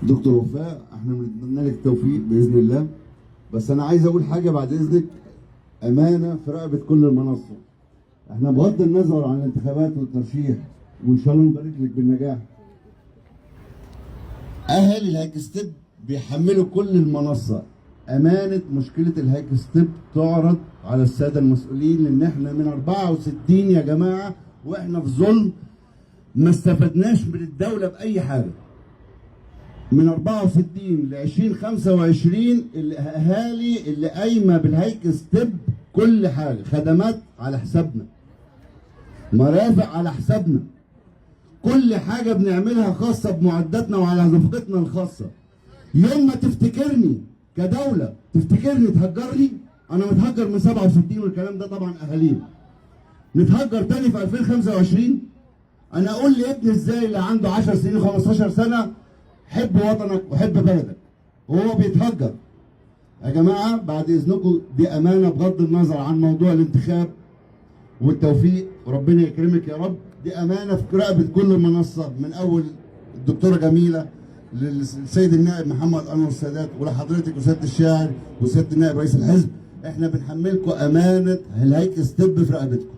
دكتور وفاء، احنا بنتمنى لك التوفيق باذن الله. بس انا عايز اقول حاجه بعد اذنك، امانه في رقبه كل المنصه. احنا بغض النظر عن الانتخابات والترشيح، وان شاء الله نبارك لك بالنجاح. اهالي الهايك ستيب بيحملوا كل المنصه امانه مشكله الهايك ستيب تعرض على الساده المسؤولين، لان احنا من 64 يا جماعه واحنا في ظلم، ما استفدناش من الدوله باي حاجه. من 64 ل 2025 الاهالي اللي قايمه بالهايك ستيب كل حاجه، خدمات على حسابنا، مرافق على حسابنا، كل حاجه بنعملها خاصه بمعداتنا وعلى نفقتنا الخاصه. يوم ما تفتكرني كدوله تفتكرني تهجرني، انا متهجر من 67 والكلام ده طبعا اهالينا. نتهجر تاني في 2025؟ انا اقول لابني ازاي اللي عنده 10 سنين 15 سنه حب وطنك وحب بلدك وهو بيتهجر؟ يا جماعه بعد اذنكم دي امانه بغض النظر عن موضوع الانتخاب والتوفيق وربنا يكرمك يا رب. دي امانه في رقبه كل المنصه، من اول الدكتوره جميله للسيد النائب محمد انور السادات ولحضرتك وسياده الشاعر وسياده النائب رئيس الحزب. احنا بنحملكم امانه الهايك ستيب في رقبتكم.